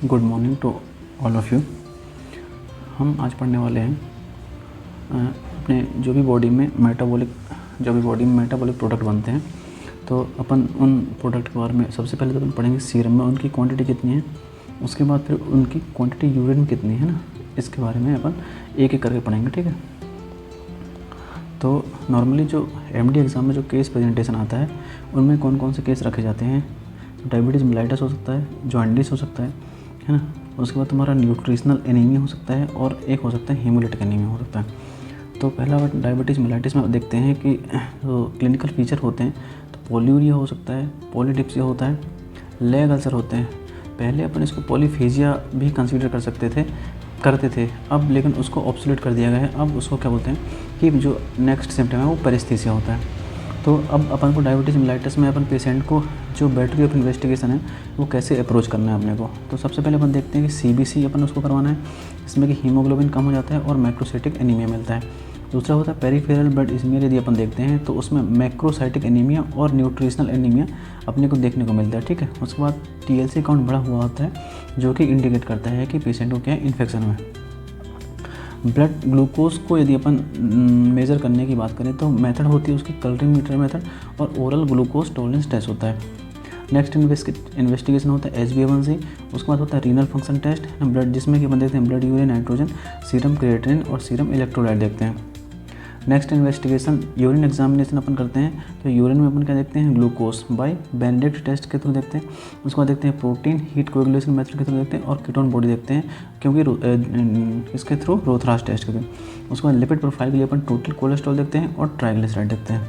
Good morning to all of you. हम आज पढ़ने वाले हैं अपने जो भी बॉडी में मेटाबॉलिक प्रोडक्ट बनते हैं, तो अपन उन प्रोडक्ट के बारे में सबसे पहले तो अपन पढ़ेंगे सीरम में उनकी क्वांटिटी कितनी है, उसके बाद फिर उनकी क्वांटिटी यूरिन में कितनी है ना, इसके बारे में अपन एक एक करके पढ़ेंगे, ठीक है। तो नॉर्मली जो एमडी एग्ज़ाम में जो केस प्रेजेंटेशन आता है उनमें कौन कौन से केस रखे जाते हैं, डायबिटीज़ मेलाइटस हो सकता है, जॉन्डिस हो सकता है ना, उसके बाद तुम्हारा न्यूट्रिशनल एनीमिया हो सकता है और एक हो सकता है हीमोलिटिक एनीमिया हो सकता है। तो पहला डायबिटीज़ मेलाइटिस में देखते हैं कि जो क्लिनिकल फीचर होते हैं तो पोलियूरिया हो सकता है, पॉलीडिप्सिया होता है, लेग अल्सर होते हैं। पहले अपन इसको पॉलीफेजिया भी कंसीडर करते थे, अब लेकिन उसको ऑब्सोलेट कर दिया गया है। अब उसको क्या बोलते हैं कि जो नेक्स्ट सिम्टम है वो पेरिस्थीसिया होता है। तो अब अपन को डायबिटीज़ मेलाइटिस में अपन पेशेंट को जो बैटरी ऑफ इन्वेस्टिगेशन है वो कैसे अप्रोच करना है अपने को। तो सबसे पहले अपन देखते हैं कि सीबीसी अपन उसको करवाना है, इसमें कि हीमोग्लोबिन कम हो जाता है और मैक्रोसाइटिक एनीमिया मिलता है। दूसरा होता है पेरिफेरल ब्लड स्मीयर, यदि अपन देखते हैं तो उसमें मैक्रोसाइटिक एनीमिया और न्यूट्रिशनल एनीमिया अपने को देखने को मिलता है, ठीक है। उसके बाद टीएलसी काउंट बढ़ा हुआ होता है जो कि इंडिकेट करता है कि पेशेंट को क्या है, इन्फेक्शन हुआ है। ब्लड ग्लूकोज को यदि अपन मेज़र करने की बात करें तो मेथड होती है उसकी कैलोरीमीटर मेथड और ओरल ग्लूकोज टॉलरेंस टेस्ट होता है। नेक्स्ट इन्वेस्टिगेशन होता है HbA1c। उसके बाद होता है रीनल फंक्शन टेस्ट, ब्लड जिसमें कि अपन देखते हैं blood urine nitrogen, serum creatinine और सीरम इलेक्ट्रोलाइट देखते हैं। नेक्स्ट इन्वेस्टिगेशन यूरिन एग्जामिनेशन अपन करते हैं, तो यूरिन में अपन क्या देखते हैं, ग्लूकोज बाय बेनेडिक्ट टेस्ट के थ्रू देखते हैं। उसके बाद देखते हैं प्रोटीन हीट कोएगुलेशन मेथड के थ्रू देखते हैं और कीटोन बॉडी देखते हैं, क्योंकि इसके थ्रू रोथरास टेस्ट करते हैं। उसके बाद लिपिड प्रोफाइल के लिए अपन टोटल कोलेस्ट्रॉल देखते हैं और ट्राइग्लिसराइड देखते हैं।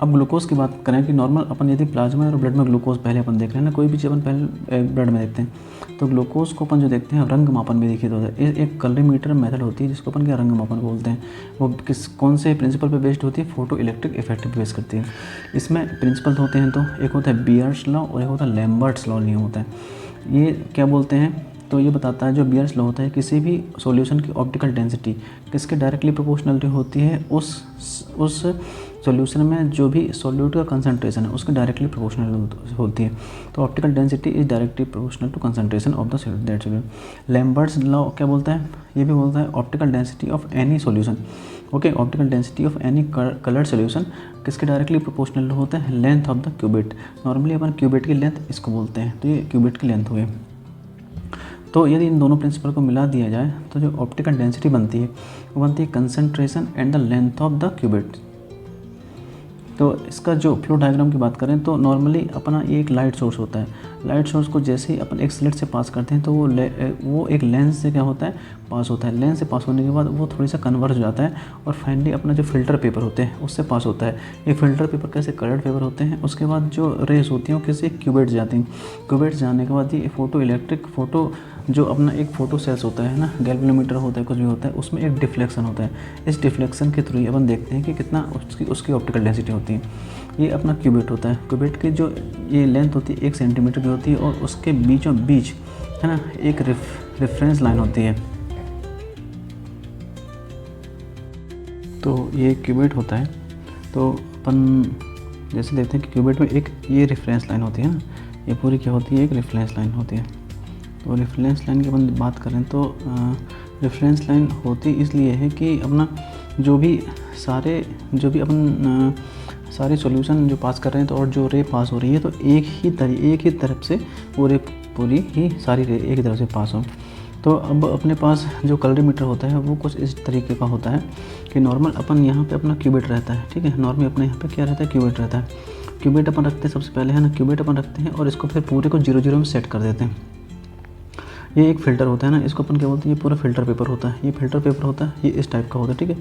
अब ग्लूकोज की बात करें कि नॉर्मल अपन यदि प्लाज्मा और ब्लड में ग्लूकोज पहले अपन देख रहे हैं ना, कोई भी चीज़ अपन पहले ब्लड में देखते हैं, तो ग्लूकोज को अपन जो देखते हैं रंग मापन भी देखिए तो एक कैलोरीमीटर मेथड होती है जिसको अपन क्या रंग मापन बोलते हैं। वो कौन से प्रिंसिपल पे बेस्ड होती है, फोटो इलेक्ट्रिक इफेक्ट पे बेस करती है। इसमें प्रिंसिपल होते हैं, तो एक होता है बियर्स लॉ और एक होता है लैम्बर्ट्स लॉ नियम होता है। ये क्या बोलते हैं, तो ये बताता है जो बियर्स लॉ होता है किसी भी सॉल्यूशन की ऑप्टिकल डेंसिटी किसके डायरेक्टली प्रोपोर्शनल होती है, उस सॉल्यूशन में जो भी सॉल्यूट का कंसंट्रेशन है उसके डायरेक्टली प्रोपोर्शनल होती है। तो optical density is directly proportional to concentration of the that solute. Lambert's law क्या बोलता है, ये भी बोलता है optical density of any solution, okay, optical density of any coloured solution किसके डायरेक्टली प्रोपोर्शनल होता है, length of the cuvette. Normally अपन क्यूबिट की लेंथ इसको बोलते हैं, तो ये क्यूबिट की लेंथ हुई। तो यदि इन दोनों प्रिंसिपल को मिला दिया जाए तो जो ऑप्टिकल डेंसिटी बनती है वो बनती है concentration and the length of the cuvette. तो इसका जो फ्लो डायग्राम की बात करें तो नॉर्मली अपना ये एक लाइट सोर्स होता है। लाइट सोर्स को जैसे ही अपन एक स्लिट से पास करते हैं तो वो एक लेंस से क्या होता है, पास होता है। लेंस से पास होने के बाद वो थोड़ी सा कन्वर्ज हो जाता है और फाइनली अपना जो फिल्टर पेपर होते हैं उससे पास होता है। ये फिल्टर पेपर कैसे कलर्ड पेपर होते हैं, उसके बाद जो रेस होती हैं वो किसी क्यूबिट जाती हैं। क्यूबिट जाने के बाद ये फोटो जो अपना एक फोटो सेल्स होता है ना, गैल्वेनोमीटर होता है, कुछ भी होता है, उसमें एक डिफ्लेक्शन होता है। इस डिफ्लेक्शन के थ्रू अपन देखते हैं कि कितना उसकी ऑप्टिकल डेंसिटी होती है। ये अपना क्यूबिट होता है। क्यूबिट की जो ये लेंथ होती है 1 सेंटीमीटर की होती है और उसके बीचों बीच है ना एक रेफरेंस लाइन होती है। तो ये क्यूबिट होता है। तो अपन जैसे देखते हैं कि क्यूबिट में एक ये रेफरेंस लाइन होती है ना, ये पूरी क्या होती है, एक रेफरेंस लाइन होती है। तो रेफरेंस लाइन की अपन बात करें तो रेफरेंस लाइन होती इसलिए है कि अपना जो भी अपन सारे सॉल्यूशन जो पास कर रहे हैं तो और जो रे पास हो रही है तो एक ही तरफ से वो रे पूरी ही सारी रे एक ही तरफ से पास हो। तो अब अपने पास जो कैलोरीमीटर होता है वो कुछ इस तरीके का होता है कि नॉर्मल अपन यहाँ पे अपना क्यूबिट रहता है, ठीक है। नॉर्मल अपने यहाँ पे क्या रहता है, क्यूबिट रहता है। क्यूबिट अपन रखते हैं सबसे पहले है ना, क्यूबिट अपन रखते हैं और इसको फिर पूरे को 0 0 में सेट कर देते हैं। ये एक फ़िल्टर होता है ना, इसको अपन क्या बोलते हैं, ये पूरा फ़िल्टर पेपर होता है। ये फ़िल्टर पेपर होता है, ये इस टाइप का होता है, ठीक है।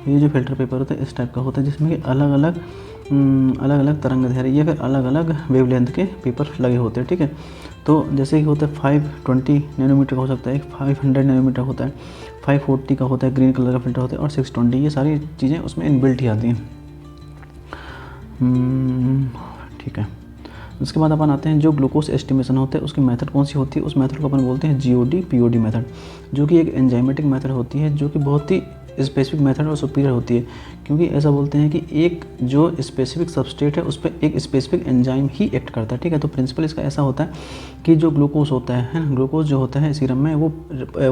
ये जो फ़िल्टर पेपर होता है इस टाइप का होता है जिसमें कि अलग अलग तरंगदैर्घ्य या फिर अलग अलग वेवलेंथ के पेपर लगे होते हैं, ठीक है। तो जैसे कि होता है 520 नैनोमीटर का हो सकता है, 500 नैनोमीटर होता है, 540 का होता है, ग्रीन कलर का फ़िल्टर होता है और 620, ये सारी चीज़ें उसमें इनबिल्ट ही आती हैं, ठीक है। उसके बाद अपन आते हैं जो ग्लूकोज एस्टिमेशन होते हैं उसकी मेथड कौन सी होती है, उस मेथड को अपन बोलते हैं GOD POD मेथड, जो कि एक एंजाइमेटिक मेथड होती है, जो कि बहुत ही स्पेसिफिक मेथड और सुपीरियर होती है, क्योंकि ऐसा बोलते हैं कि एक जो स्पेसिफिक सबस्ट्रेट है उस पर एक स्पेसिफिक एंजाइम ही एक्ट करता है, ठीक है। तो प्रिंसिपल इसका ऐसा होता है कि जो ग्लूकोज होता है ना, ग्लूकोज जो होता है सीरम में वो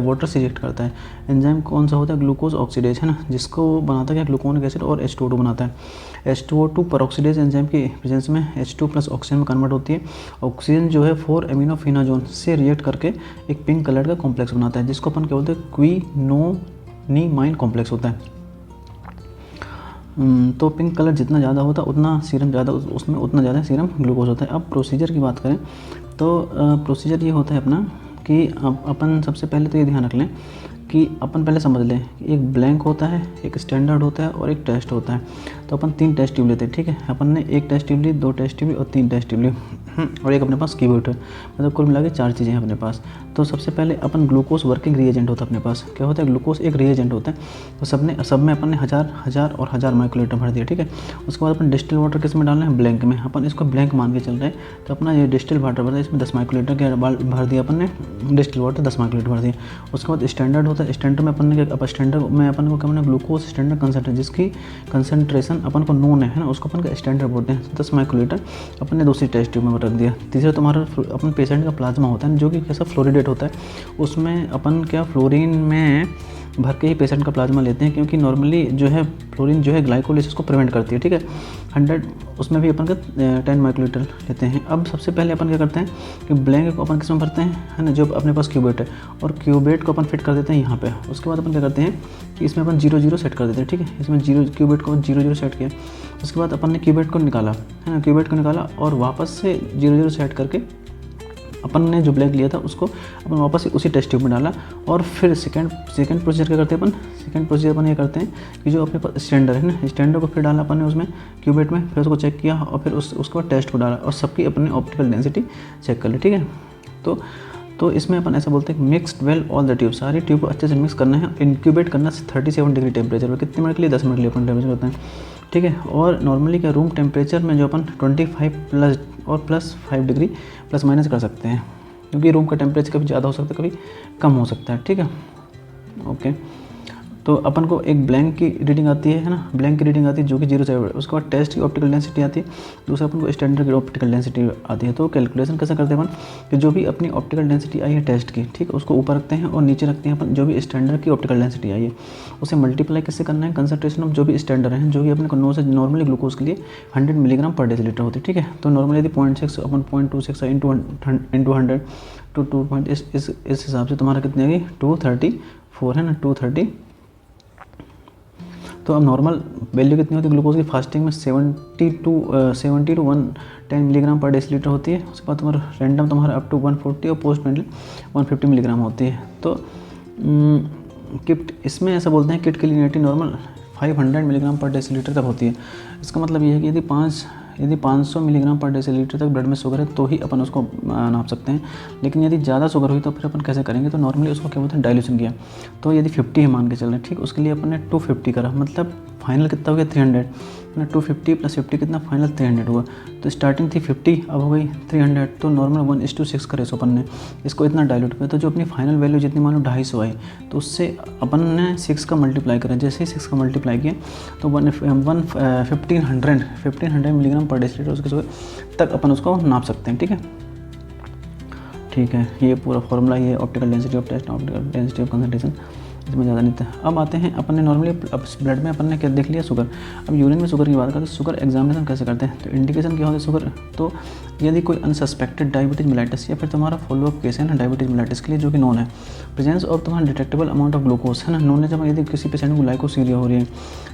वाटर से रिएक्ट करता है। एंजाइम कौन सा होता है, ग्लूकोज ऑक्सीडेज, है ना, जिसको बनाता है ग्लूकोनिक एसिड और H2O2 बनाता है। H2O2 परऑक्सीडेज एंजाइम की प्रेजेंस में H2 प्लस ऑक्सीजन में कन्वर्ट होती है। ऑक्सीजन जो है 4 एमिनोफिनाजोन से रिएक्ट करके एक पिंक कलर का कॉम्प्लेक्स बनाता है, जिसको अपन क्या बोलते हैं, क्विनोनिमाइन कॉम्प्लेक्स होता है। तो पिंक कलर जितना ज़्यादा होता है उतना सीरम ज़्यादा, उसमें उतना ज़्यादा सीरम ग्लूकोज होता है। अब प्रोसीजर की बात करें तो प्रोसीजर ये होता है अपना कि अपन सबसे पहले तो ये ध्यान रख लें कि अपन पहले समझ लें कि एक ब्लैंक होता है, एक स्टैंडर्ड होता है और एक टेस्ट होता है। तो अपन 3 टेस्ट ट्यूब लेते हैं, ठीक है। अपन ने 1 टेस्ट ट्यूब ली, 2 टेस्ट ट्यूब ली और 3 टेस्ट ट्यूब ली, और एक अपने पास कीबोर्ड है, मतलब कुल मिला के 4 चीज़ें हैं अपने पास। तो सबसे पहले अपन ग्लूकोज वर्किंग रिएजेंट होता है अपने पास। क्या होता है, ग्लूकोज एक रिएजेंट होता है। तो सब में अपन ने 1000 माइक्रोलीटर भर दिया, ठीक है। उसके बाद अपन डिस्टिल वाटर किस में डालना है, ब्लैंक में। अपन इसको ब्लैंक मान के चल रहे हैं। तो अपना ये डिस्टिल वाटर भर दिया, इसमें 10 माइक्रोलीटर के भर दिया अपन ने, डिस्टिल वाटर 10 माइक्रोलीटर भर दिया। उसके बाद स्टैंडर्ड होता है। स्टैंडर्ड में अपन ने स्टैंडर्ड में अपन को क्या बोलना है, ग्लूकोज स्टैंडर्ड कंसंट्रेशन, जिसकी कंसंट्रेशन अपन को नोन है ना, उसको अपन का स्टैंडर्ड बोलते हैं। 10 माइक्रोलीटर अपन ने दूसरी टेस्ट ट्यूब में रख दिया। तीसरा तुम्हारा अपन पेशेंट का प्लाज्मा होता है, जो कि कैसा फ्लोरिडेट होता है। उसमें अपन क्या फ्लोरीन में भर के ही पेशेंट का प्लाज्मा लेते हैं, क्योंकि नॉर्मली जो है फ्लोरीन जो है ग्लाइकोलिसिस को प्रिवेंट करती है, ठीक है। 100 उसमें भी अपन का 10 माइक्रोलीटर लेते हैं। अब सबसे पहले अपन क्या करते हैं कि ब्लैंक को अपन किस में भरते हैं, है ना, जो अपने पास क्यूबेट है, और क्यूबेट को अपन फिट कर देते हैं यहाँ पे। उसके बाद अपन क्या करते हैं कि इसमें अपन 0 सेट कर देते हैं, ठीक है। इसमें क्यूबेट को 0 सेट किया। उसके बाद अपन ने क्यूबेट को निकाला, है ना, क्यूबेट को निकाला और वापस से 0 सेट करके अपन ने जो ब्लैक लिया था उसको अपन वापस से उसी टेस्ट ट्यूब में डाला। और फिर सेकंड प्रोसीजर क्या करते हैं अपन, सेकंड प्रोसीजर अपन ये करते हैं कि जो अपने पास स्टैंडर्ड है ना, स्टैंडर्ड को फिर डाला अपन ने उसमें क्यूबेट में, फिर उसको चेक किया और फिर उसके बाद टेस्ट को डाला और सबकी अपने ऑप्टिकल डेंसिटी चेक कर ली, ठीक है। तो इसमें अपन ऐसा बोलते हैं कि mixed well all the tube, सारी ट्यूब को अच्छे से मिक्स करना है। इंक्यूबेट करना 37 डिग्री टेम्परेचर पर, कितने मिनट के लिए, 10 मिनट के लिए अपन टेम्परेचर करते हैं, ठीक है। और नॉर्मली क्या रूम टेम्परेचर में जो अपन 25 प्लस और प्लस 5 डिग्री प्लस माइनस कर सकते हैं, क्योंकि रूम का टेम्परेचर कभी ज़्यादा हो सकता है, कभी कम हो सकता है, ठीक है। ओके, तो अपन को एक ब्लैंक की रीडिंग आती है ना, ब्लैंक की रीडिंग आती है जो कि 0 से, उसके बाद टेस्ट की ऑप्टिकल डेंसिटी आती है, दूसरा अपन को स्टैंडर्ड की ऑप्टिकल डेंसिटी आती है। तो कैलकुलेशन कैसे करते हैं अपन कि जो भी अपनी ऑप्टिकल डेंसिटी आई है टेस्ट की, ठीक है, उसको ऊपर रखते हैं और नीचे रखते हैं अपन जो भी स्टैंडर्ड की ऑप्टिकल डेंसिटी आई है, उसे मल्टीप्लाई किससे करना है, कंसंट्रेशन ऑफ जो भी स्टैंडर्ड है, जो कि अपने को नॉर्मली ग्लूकोज के लिए 100 मिलीग्राम पर डेसीलीटर होती है, ठीक है। तो नॉर्मली यदि 0.6 अपन 0.26 इंटू 100 टू 2 इस हिसाब से तुम्हारा कितनी आएगी, 234 है ना, 230। तो अब नॉर्मल वैल्यू कितनी होती है ग्लूकोज की, फास्टिंग में 70 टू 110 मिलीग्राम पर डेसीलीटर होती है। उसके बाद तुम्हारा रैंडम तुम्हारा अप टू 140 और पोस्ट मेंटल 150 मिलीग्राम होती है। तो किट इसमें ऐसा बोलते हैं किट की लिनियरिटी नॉर्मल 500 मिलीग्राम पर डेसीलीटर तक होती है। इसका मतलब ये है कि यदि 500 मिलीग्राम पर डेसीलीटर तक ब्लड में शुगर है तो ही अपन उसको नाप सकते हैं। लेकिन यदि ज़्यादा शुगर हुई तो फिर अपन कैसे करेंगे, तो नॉर्मली उसको क्या बोलते हैं, डाइल्यूशन किया। तो यदि 50 है मान के चल रहे हैं, ठीक, उसके लिए अपन ने 250 करा, मतलब फाइनल कितना हो गया 300 ना, 250 प्लस 50 कितना, फाइनल 300 हुआ। तो स्टार्टिंग थी 50, अब हो गई 300, तो नॉर्मल 1:6 करे सो अपन ने इसको इतना डाइल्यूट किया। तो जो अपनी फाइनल वैल्यू जितनी मान लो 250 आई, तो उससे अपन ने 6 का मल्टीप्लाई करा। जैसे ही 6 का मल्टीप्लाई किया तो 1500 मिलीग्राम पर डेसीलीटर उसके तक अपन उसको नाप सकते हैं, ठीक है। ठीक है, ये पूरा फॉर्मूला, ये optical density of test, optical density of concentration, इसमें ज़्यादा नहीं था। अब आते हैं अपन ने नॉर्मली अब ब्लड में अपन ने क्या देख लिया, शुगर। अब यूरिन में शुगर की बात करते हैं, शुगर एग्जामिनेशन कैसे करते हैं, तो इंडिकेशन क्या होता है शुगर। तो यदि कोई अनसस्पेक्टेड डायबिटीज मेलाइटिस या फिर तुम्हारा फॉलोअप केस है ना डायबिटीज मेलाइटिस के लिए, जो कि नॉन है, प्रेजेंस ऑफ तुम्हारा डिटेक्टेबल अमाउंट ऑफ ग्लूकोज, है ना, नॉन है। जब यदि किसी पेशेंट को ग्लाइकोसूरिया हो रही है,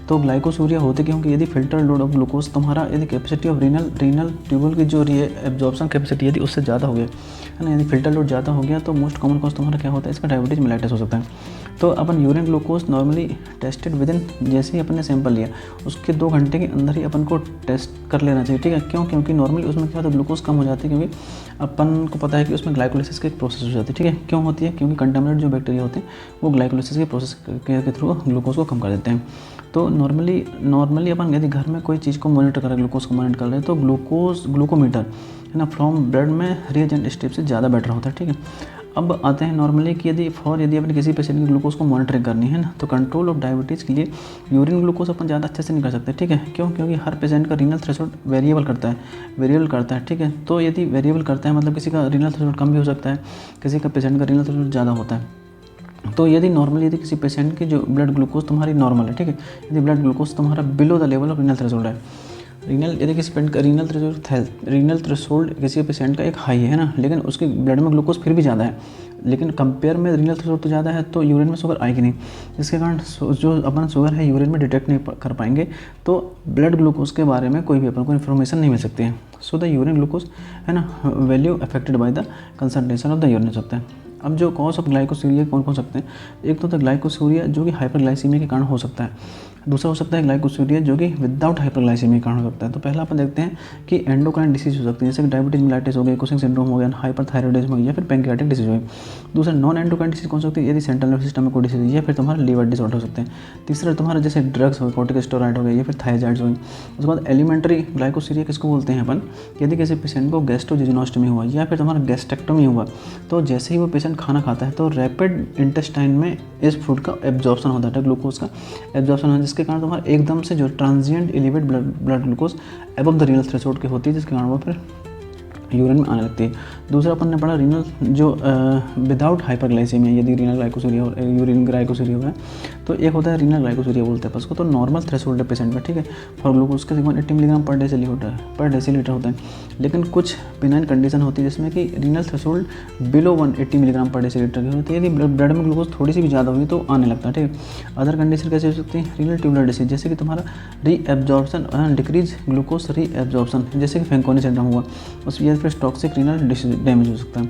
तो ग्लाइकोसूरिया होते क्योंकि यदि फिल्टर लोड ऑफ ग्लूकोज तुम्हारा यदि कैपेसिटी ऑफ रीनल ट्यूबल की जो एब्जॉर्प्शन कैपेसिटी यदि उससे ज़्यादा हो गया, है ना, यदि फिल्टर लोड ज़्यादा हो गया तो मोस्ट कॉमन कॉज तुम्हारा क्या होता है, इसका डायबिटीज मेलाइटिस हो सकता है। तो अपन urine glucose normally tested within, जैसे ही अपन ने सैंपल लिया उसके 2 घंटे के अंदर ही अपन को टेस्ट कर लेना चाहिए, ठीक है। क्यों, क्योंकि नॉर्मली उसमें क्या होता है, ग्लूकोज कम हो जाती है, क्योंकि अपन को पता है कि उसमें ग्लाइकोलिसिस की एक प्रोसेस हो जाती है, ठीक है। क्यों होती है, क्योंकि कंटामिनेट जो बैक्टीरिया होते हैं वो ग्लाइकोलिसिस के प्रोसेस के थ्रू ग्लूकोज को कम कर देते हैं। तो नॉर्मली अपन यदि घर में कोई चीज़ को मॉनिटर करें, ग्लूकोज को मॉनिटर कर रहे हैं, तो ग्लूकोमीटर, है ना, फ्रॉम ब्लड में रिएजेंट स्टेप से ज़्यादा बेटर होता है, ठीक है। अब आते हैं नॉर्मली कि यदि अपने किसी पेशेंट की ग्लूकोज को मॉनिटरिंग करनी है ना, तो कंट्रोल ऑफ डायबिटीज़ के लिए यूरिन ग्लूकोज अपन ज़्यादा अच्छे से नहीं कर सकते, ठीक है। क्यों? क्योंकि हर पेशेंट का रीनल थ्रेशोल्ड वेरिएबल करता है, ठीक है। तो यदि वेरिएबल करता है मतलब किसी का रीनल थ्रेशोल्ड कम भी हो सकता है, किसी का पेशेंट का रीनल थ्रेशोल्ड ज़्यादा होता है। तो यदि किसी पेशेंट की जो ब्लड ग्लूकोज तुम्हारी नॉर्मल है, ठीक है, यदि ब्लड ग्लूकोज तुम्हारा below the level of renal threshold है, यदि किसी पेशेंट का रीनल थ्रेशोल्ड किसी पेशेंट का एक हाई है ना, लेकिन उसके ब्लड में ग्लूकोज फिर भी ज़्यादा है, लेकिन कंपेयर में रीनल थ्रेशोल्ड तो ज़्यादा है, तो यूरिन में शुगर आएगी नहीं, जिसके कारण जो अपन शुगर है यूरिन में डिटेक्ट नहीं कर पाएंगे, तो ब्लड ग्लूकोज के बारे में कोई भी अपन को इन्फॉर्मेशन नहीं मिल सकती है। सो द यूरिन ग्लूकोज है ना value affected by the concentration of the urine हो सकता है। अब जो कॉज ऑफ ग्लाइकोसूरिया कौन कौन सकते हैं, एक तो ग्लाइकोसूरिया जो कि हाइपरग्लाइसीमिया के कारण हो सकता है, दूसरा हो सकता है ग्लाइकोसूरिया जो कि विदाउट हाइपरग्लाइसीमिया के कारण हो सकता है। तो पहला अपन देखते हैं कि एंडोक्राइन डिसीज हो सकती है, जैसे कि डायबिटीज मेलाइटिस हो गई, कुशिंग सिंड्रोम हो गया, हाइपरथायरॉयडिज्म हो गया, या फिर पैंक्रियाटिक डिसीज हो गई। दूसरा नॉन एंडोक्राइन डिसीज कौन सकती है, यदि सेंट्रल नर्वस सिस्टम में कोई डिसीज, या फिर तुम्हारा लीवर डिसऑर्डर हो सकते हैं। तीसरा तुम्हारा जैसे ड्रग्स हो गए, कॉर्टिकोस्टेरॉइड हो गए, या फिर थायराइड्स हो गई। उसके बाद एलिमेंट्री ग्लाइकोसूरिया किसको बोलते हैं अपन, यदि किसी पेशेंट को गैस्ट्रोजेजुनोस्टमी हुआ या फिर तुम्हारा गैस्ट्रेक्टोमी हुआ, तो जैसे ही वो पेशेंट खाना खाता है तो रैपिड इंटेस्टाइन में इस फूड का एब्जॉर्प्शन होता है, ग्लूकोज का एब्जॉर्प्शन होता है, जिसके कारण तुम्हारा एकदम से जो transient elevate blood glucose above the renal threshold की होती है, जिसके कारण वो फिर यूरिन में आने लगती है। दूसरा अपन ने पढ़ा रीनल जो विदाउट हाइपरग्लाइसीमिया, यदि रीनल ग्लाइकोसूरिया और यूरिन ग्लाइकोसूरिया है, तो एक होता है रीनल ग्लाइकोसूरिया बोलते हैं उसको, तो नॉर्मल थ्रेशोल्ड है पेशेंट का, ठीक है, फॉर ग्लूकोज का 80 मिलीग्राम पर डेसीलीटर होता है। लेकिन कुछ बिनाइन कंडीशन होती है जिसमें कि रीनल थ्रेशोल्ड बिलो 180 मिलीग्राम पर डेसीलीटर की होती है, यदि ब्लड में ग्लूकोज थोड़ी सी भी ज़्यादा होगी तो आने लगता है, ठीक है। अदर कंडीशन कैसे हो सकती है, रीनल ट्यूबुलर डिसीज, जैसे कि तुम्हारा रीएब्जॉर्प्शन डिक्रीज ग्लूकोज रीएब्जॉर्प्शन, जैसे कि फेंकोनी सिंड्रोम हुआ, उस या फिर टॉक्सिक रीनल डैमेज हो सकता है।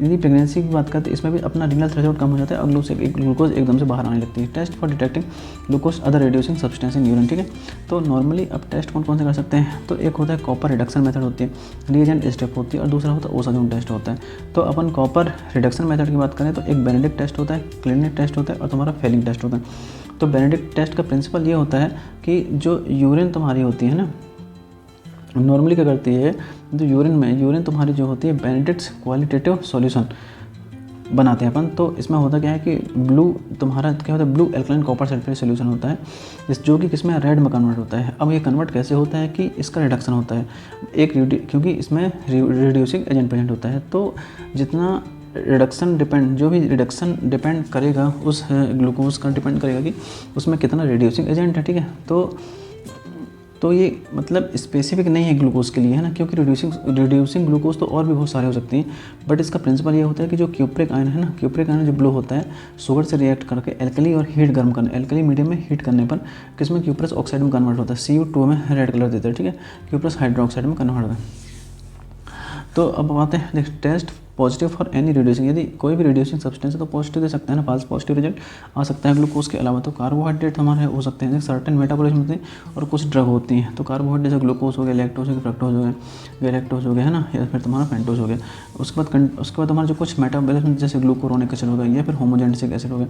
यदि प्रेगनेंसी की बात करते हैं, इसमें भी अपना रीनल थ्रेशोल्ड कम हो जाता है और ग्लूकोज एकदम से बाहर आने लगती है। Test for detecting glucose other reducing substance in urine, ठीक है। तो नॉर्मली अब टेस्ट कौन कौन से कर सकते हैं, तो एक होता है कॉपर रिडक्शन मेथड होती है, रिएजेंट स्टेप होती है, और दूसरा होता है ओसाजोन टेस्ट होता है। तो अपन कॉपर रिडक्शन मेथड की बात करें तो एक बेनेडिक्ट टेस्ट होता है, क्लिनिक टेस्ट होता है, और तुम्हारा फेलिंग टेस्ट होता है। तो बेनेडिक्ट टेस्ट का प्रिंसिपल ये होता है कि जो यूरिन तुम्हारी होती है ना, नॉर्मली क्या करती है, जो यूरिन तुम्हारी जो होती है बेनेडिक्ट्स क्वालिटेटिव सॉल्यूशन बनाते हैं अपन। तो इसमें होता क्या है कि ब्लू तुम्हारा क्या होता है, blue alkaline copper sulphate solution होता है, जो कि किसमें रेड में कन्वर्ट होता है। अब ये कन्वर्ट कैसे होता है कि इसका रिडक्शन होता है क्योंकि इसमें रिड्यूसिंग एजेंट प्रेजेंट होता है। तो जितना रिडक्शन डिपेंड करेगा उस ग्लूकोज का, डिपेंड करेगा कि उसमें कितना रिड्यूसिंग एजेंट है, ठीक है। तो ये मतलब स्पेसिफिक नहीं है ग्लूकोज के लिए, है ना, क्योंकि रिड्यूसिंग ग्लूकोज तो और भी बहुत सारे हो सकती हैं, बट इसका प्रिंसिपल ये होता है कि जो क्यूप्रिक आयन है ना, क्यूप्रिक आयन जो ब्लो होता है शुगर से रिएक्ट करके एल्कली और हीट गर्म करने, एल्कली मीडियम में हीट करने पर किसमें क्यूप्रस ऑक्साइड में कन्वर्ट होता है, CO2 में रेड कलर देता है, ठीक है, क्यूप्रस हाइड्रोक्साइड में कन्वर्ट होता है। तो अब आते हैं next, test positive for any reducing, यदि कोई भी रिड्यूसिंग सब्सटेंस है तो पॉजिटिव दे सकते हैं ना, फाल्स पॉजिटिव रिजल्ट आ सकता है ग्लूकोज के अलावा। तो कार्बोहाइड्रेट हमारे हो सकते हैं, सर्टेन मेटाबॉलिज्म होते हैं और कुछ ड्रग होती हैं। तो कार्बोहाइड्रेट जैसे ग्लूकोज हो गया, लैक्टोज हो गया, फ्रक्टोज हो गया, गैलेक्टोज हो गया, है ना, या फिर तुम्हारा पेंटोज हो गया। उसके बाद तुम्हारा जो कुछ मेटाबॉलिज्म जैसे ग्लूकोरोनिक एसिड हो गया या फिर होमोजेनेसिक एसिड हो गया,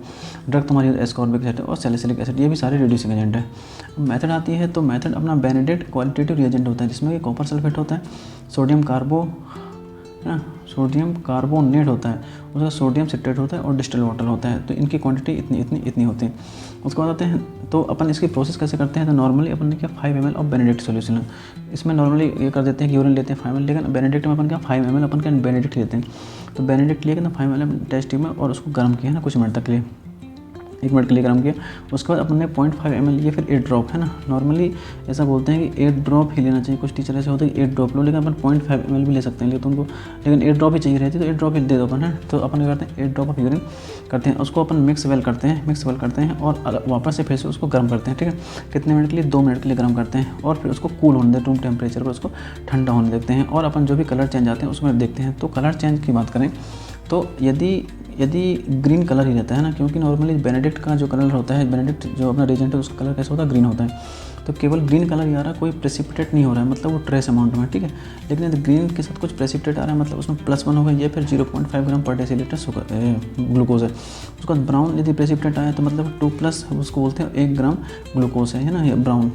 ड्रग तुम्हारी एस्कॉर्बिक एसिड और सैलिसिलिक एसिड, ये भी सारे रिड्यूसिंग एजेंट है। मेथड आती है तो मेथड अपना बेनेडिक्ट क्वालिटेटिव रिएजेंट होता है, जिसमें कि कॉपर सल्फेट होता है, सोडियम कार्बोनेट होता है, उसका सोडियम सिट्रेट होता है और डिस्टिल वाटर होता है। तो इनकी क्वांटिटी इतनी होती है। उसके बाद आते हैं तो अपन इसकी प्रोसेस कैसे करते हैं, तो नॉर्मली अपन ने क्या 5 ml ऑफ बेनेडिक्ट सोल्यूशन है, इसमें नॉर्मली ये कर देते हैं कि यूरिन लेते हैं 5 ml, लेकिन बेनेडिक्ट में अपन क्या 5 ml अपन क्या बेनेडिक्ट लेते हैं। तो बेनेडिक्ट लेके ना 5 ml टेस्ट ट्यूब में और उसको गर्म किया ना कुछ मिनट तक लिए, 1 मिनट के लिए गर्म किया। उसके बाद अपन ने 0.5 ml या फिर 8 ड्रॉप, है ना, नॉर्मली ऐसा बोलते हैं कि 8 ड्रॉप ही लेना चाहिए, कुछ टीचर ऐसे होते हैं कि 8 ड्रॉप लो, लेकिन अपन 0.5 ml भी ले सकते हैं, लेकिन 8 ड्रॉप ही चाहिए रहती है, तो 8 ड्रॉप ही दे दो अपन, है। तो अपन क्या करते हैं, 8 ड्रॉप ऑफ यूरिन करते हैं, उसको अपन मिक्स वेल करते हैं और वापस से फिर से उसको गर्म करते हैं, ठीक है। कितने मिनट के लिए, 2 मिनट के लिए गर्म करते हैं और फिर उसको कूल होने देते हैं, रूम टेम्परेचर पर उसको ठंडा होने देते हैं। और अपन जो भी कलर चेंज आते हैं उसमें देखते हैं। तो कलर चेंज की बात करें तो यदि ग्रीन कलर ही रहता है ना, क्योंकि नॉर्मली बेनेडिक्ट का जो कलर होता है, बेनेडिक्ट जो अपना रिएजेंट है उसका कलर कैसा होता है, ग्रीन होता है। तो केवल ग्रीन कलर ही आ रहा है, कोई प्रेसिपिटेट नहीं हो रहा है, मतलब वो ट्रेस अमाउंट में, ठीक है। लेकिन यदि ग्रीन के साथ कुछ प्रेसिपिटेट आ रहा है, मतलब उसमें +1 होगा, ये फिर 0.5 ग्राम पर डेसीलीटर ग्लूकोज है। उसका ब्राउन यदि प्रेसिपिटेट आया तो मतलब 2+ उसको बोलते हैं 1 ग्राम ग्लूकोज है ना, ये ब्राउन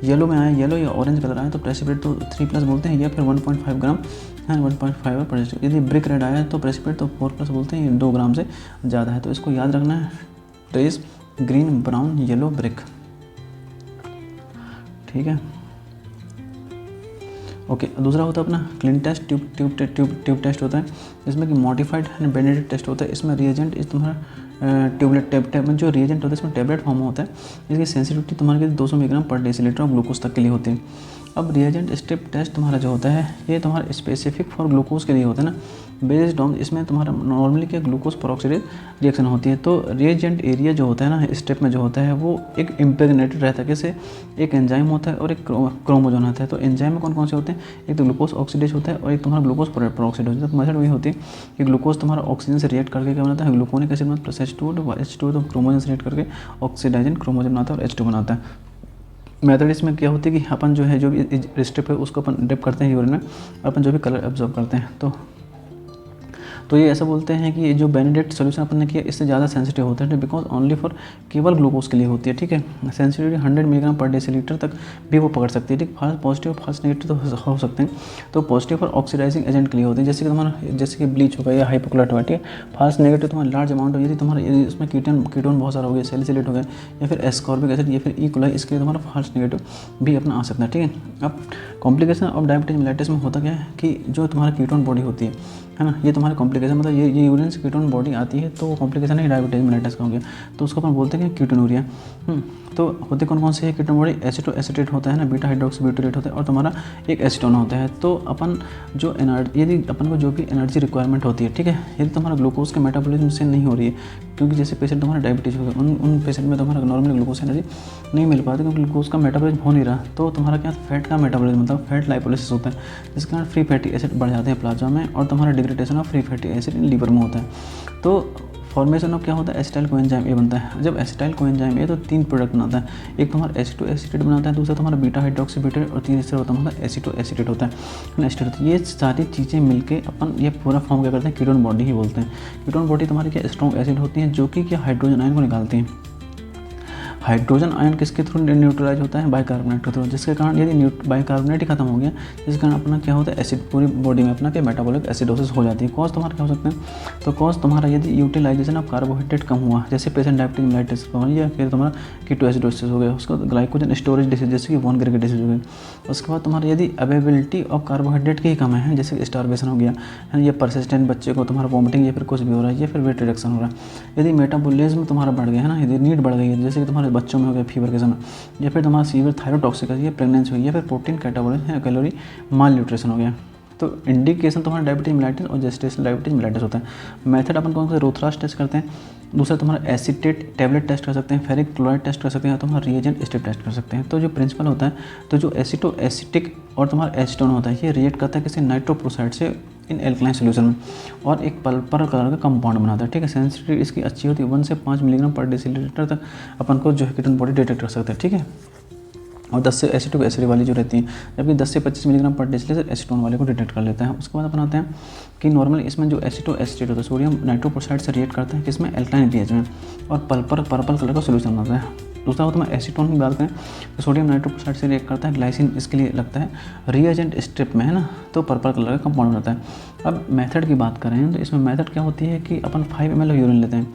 येलो में आया, येलो या ऑरेंज कलर आया तो प्रेसिपिटेट तो 3+ बोलते हैं, या फिर 1.5 ग्राम है, 1.5 पर डेसिलीटर। यदि ब्रिक रेड आया तो प्रेसिपिटेट तो 4+ बोलते हैं, 2 ग्राम से ज़्यादा है। तो इसको याद रखना है, trace green brown yellow brick, ठीक है। ओके, दूसरा होता है अपना क्लीन टेस्ट, ट्यूब टेस्ट होता है, इसमें कि मॉडिफाइड एंड बेनेडिक्ट टेस्ट होता है। इसमें रिएजेंट इस तुम्हारा ट्यूबलेट टैब जो रिएजेंट होता है इसमें टैबलेट फॉर्म होता है। इसकी सेंसिटिविटी तुम्हारे 200 मिलीग्राम पर डेसीलीटर ऑफ ग्लूकोज तक के लिए होती है। अब रिएजेंट स्ट्रिप टेस्ट तुम्हारा जो होता है ये तुम्हारा स्पेसिफिक फॉर ग्लूकोज के लिए होता है ना, बेस्ड ऑन, इसमें तुम्हारा नॉर्मली क्या ग्लूकोज पेरोक्साइडेज रिएक्शन होती है। तो रिएजेंट एरिया जो होता है ना स्टेप में जो होता है वो एक इम्प्रेग्नेटेड रहता है, कैसे, एक एंजाइम होता है और एक क्रोमोजोम होता है। तो एंजाइम में कौन कौन से होते हैं, एक तो ग्लूकोज ऑक्सीडेज होता है और एक तुम्हारा ग्लूकोज पेरोक्साइड होता है। तो मेथड वही होती है कि ग्लूकोज तुम्हारा ऑक्सीजन से रिएक्ट करके क्या बनाता है, ग्लूकोनिक एसिड बनाता है H2 तो क्रोमोजोम से रिएक्ट करके ऑक्सीडाइजन क्रोमोजोम बनाता है और H2 बनाता है। मेथड इसमें क्या होती है कि अपन जो है जो भी स्ट्रिप है उसको अपन डिप करते हैं यूरिन में, अपन जो भी कलर एब्जॉर्ब करते हैं। तो ये ऐसा बोलते हैं कि ये जो बेनेडिक्ट सोल्यूशन अपन ने किया इससे ज़्यादा सेंसिटिव होता है, बिकॉज ओनली फॉर केवल ग्लूकोज के लिए होती है, ठीक है। सेंसिटिविटी 100 मिलीग्राम पर डेसीलीटर तक भी वो पकड़ सकती है, ठीक। फास्ट पॉजिटिव फास्ट नेगेटिव तो हो सकते हैं। तो पॉजिटिव फॉर ऑक्सीडाइजिंग एजेंट के लिए होते हैं, जैसे कि तुम्हारा जैसे कि ब्लीच हो गया या हाइपोक्लोराइट हो गया, ठीक है। फास्ट नेगेटिव तुम्हारा लार्ज अमाउंट हो, यदि तुम्हारा इसमें कीटोन बहुत सारा हो गया, सैलिसिलेट हो गया या फिर एस्कॉर्बिक एसिड या फिर ई कोलाई, इसके लिए तुम्हारा फास्ट नेगेटिव भी अपना आ सकता है, ठीक है। अब कॉम्प्लिकेशन ऑफ डायबिटीज मेलाइटिस में होता क्या है कि जो तुम्हारा कीटोन बॉडी होती है ना, ये तुम्हारे कॉम्प्लिकेशन, मतलब ये यूरिन से कीटोन बॉडी आती है तो कॉम्प्लिकेशन है डायबिटीज मेलाइटिस का हो गया। तो उसको अपन बोलते हैं कि कीटोनूरिया। तो होते कौन कौन से है कीटोन बॉडी, एसिटोएसिटेट होता है ना, बीटा हाइड्रोक्सीब्यूटेरेट होता है और तुम्हारा एक एसीटोन होता है। तो अपन जो एनर्जी, यदि अपन को जो भी एनर्जी रिक्वायरमेंट होती है, ठीक है, यदि तुम्हारा ग्लूकोज के मेटाबॉलिज्म से नहीं हो रही है, क्योंकि जैसे पेशेंट तुम्हारा डायबिटीज होगा उन पेशेंट में तुम्हारा नॉर्मली ग्लूकोज एनर्जी नहीं मिल पाती क्योंकि ग्लूकोज का मेटाबॉलिज्म हो नहीं रहा, तो तुम्हारा क्या फैट का मेटाबॉलिज्म मतलब फैट लाइपोलिसिस होता है, जिसके कारण फ्री फैटी एसिड बढ़ जाते हैं प्लाज्मा में और तुम्हारा degradation of free fatty acid liver में होता है। तो फॉर्मेशन ऑफ क्या होता है, एसिटाइल कोएंजाइम ए बनता है। जब एसिटाइल कोएंजाइम ए तो 3 प्रोडक्ट बनाता है, एक तुम्हारा एसिटोएसिटेट बनाता है, दूसरा तुम्हारा बीटा हाइड्रोक्सीब्यूटेरेट और तीसरा होता है एसिटोएसिटेट होता है एसिटेट। ये सारी चीज़ें मिलके अपन ये पूरा फॉर्म क्या करते हैं, कीटोन बॉडी ही बोलते हैं। कीटोन बॉडी तुम्हारी क्या स्ट्रॉन्ग एसिड होती है जो कि क्या हाइड्रोजन आयन को निकालती हैं। हाइड्रोजन आयन किसके थ्रू न्यूट्रलाइज होता है, बाइकार्बोनेट के थ्रू, जिसके कारण यदि बाइकार्बोनेट ही खत्म हो गया जिसके कारण अपना क्या होता है एसिड पूरी बॉडी में अपना क्या मेटाबॉलिक एसिडोसिस हो जाती है। कॉज तुम्हारा क्या हो सकते हैं, तो कॉज तुम्हारा यदि यूटिलाइजेशन ऑफ कार्बोहाइड्रेट कम हुआ, जैसे पेशेंट डायबिटीज मेलाइटिस या फिर तुम्हारा कीटोएसिडोसिस हो गया, उसको ग्लाइकोजन स्टोरेज डिसीज जैसे कि वॉन ग्रेग डिसीज हो गई। उसके बाद तुम्हारा यदि अवेलेबिलिटी ऑफ कार्बोहाइड्रेट की कम है, जैसे स्टारवेशन हो गया है, या परसिस्टेंट बच्चे को तुम्हारा वॉमिटिंग या फिर कुछ भी हो रहा है या फिर वेट रिडक्शन हो रहा है। यदि मेटाबॉलिज्म तुम्हारा बढ़ गया है ना, यदि नीड बढ़ गई है, जैसे कि तुम्हारे बच्चों में हो गया फीवर के समय, या फिर तुम्हारा सीवियर थायरोटॉक्सिक है, प्रेगनेंसी हुई, या फिर प्रोटीन कैटाबॉलिज्म है, कैलोरी माल न्यूट्रिशन हो गया। तो इंडिकेशन तुम्हारा डायबिटीज मेलाइटिस और जेस्टेशनल डायबिटीज मेलाइटिस होता है। मेथड अपन कौन सा, रोथरास टेस्ट करते हैं, दूसरा तुम्हारा एसिटेट टैबलेट टेस्ट कर सकते हैं, फेरिक क्लोराइड टेस्ट कर सकते हैं, तुम्हारा रिएजेंट स्ट्रिप टेस्ट कर सकते हैं। तो जो प्रिंसिपल होता है, तो जो एसिटोएसिटिक और तुम्हारा एसीटोन होता है, ये रिएक्ट करता है किसी नाइट्रोप्रोसाइड से इन एल्कलाइन सोल्यूशन में और एक पर्पल कलर का कंपाउंड बनाता है, ठीक है। सेंसिटिविटी इसकी अच्छी होती है, 1 से 5 मिलीग्राम पर डेसीलीटर तक अपन को जो है कीटोन बॉडी डिटेक्ट कर सकते हैं, ठीक है। और 10 से एसिटिक एसिड वाली जो रहती है, जबकि 10 से 25 मिलीग्राम पर डेसीलीटर एसीटोन वाले को डिटेक्ट कर लेता है। उसके बाद अपन आते हैं कि नॉर्मली इसमें जो एसिटोएसिटेट होता है सोडियम नाइट्रोप्रोसाइड से रिएक्ट करता है किसमें, एल्कलाइन पीएच में, और पर्पल कलर का सोल्यूशन बनाता है। दूसरा होता है एसीटोन की बात करें तो सोडियम नाइट्रोप्रोसाइड से रिएक्ट करता है, ग्लाइसिन इसके लिए लगता है रिएजेंट स्ट्रिप में, है ना, तो पर्पल कलर का कंपाउंड होता है। अब मेथड की बात करें तो इसमें मेथड क्या होती है कि अपन 5 ml यूरिन लेते हैं,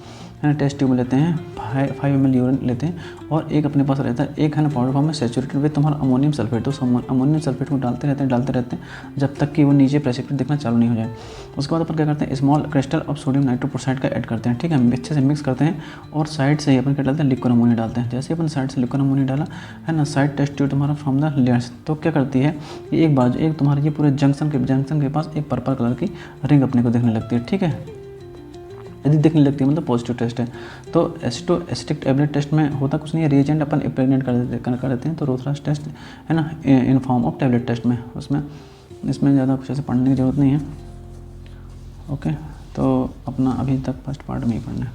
है ना, टेस्ट ट्यूब लेते हैं, 5 ml यूरिन लेते हैं और एक अपने पास रहता है, एक है ना पाउडर फॉर्म में सैचुरेटेड विद तुम्हारा अमोनियम सल्फेट। तो अमोनियम सल्फेट को डालते रहते हैं जब तक कि वो नीचे प्रेसिपिटेट दिखना चालू नहीं हो जाए। उसके बाद अपन क्या करते हैं, small crystal of sodium nitroprusside का ऐड करते हैं, ठीक है, अच्छे से मिक्स करते हैं और साइड से ही अपन क्या डालते हैं, लिक्विड अमोनिया डालते हैं। जैसे अपन साइड से लिक्विड अमोनिया डाला है ना, साइड टेस्ट ट्यूब तुम्हारा फ्रॉम द लेयर्स, तो क्या करती है कि एक बाजू एक तुम्हारे ये पूरे जंक्शन के पास एक पर्पल कलर की रिंग अपने को दिखने लगती है, ठीक है। यदि दिखने लगती है मतलब पॉजिटिव टेस्ट है। तो एसिटोएसिटिक टैबलेट टेस्ट में होता कुछ नहीं है, रिएजेंट अपन इम्प्रेग्नेट कर देते हैं। तो रोथरास टेस्ट है ना in form of tablet test में, उसमें इसमें ज़्यादा कुछ ऐसे पढ़ने की ज़रूरत नहीं है। ओके, तो अपना अभी तक फर्स्ट पार्ट में ही पढ़ना है।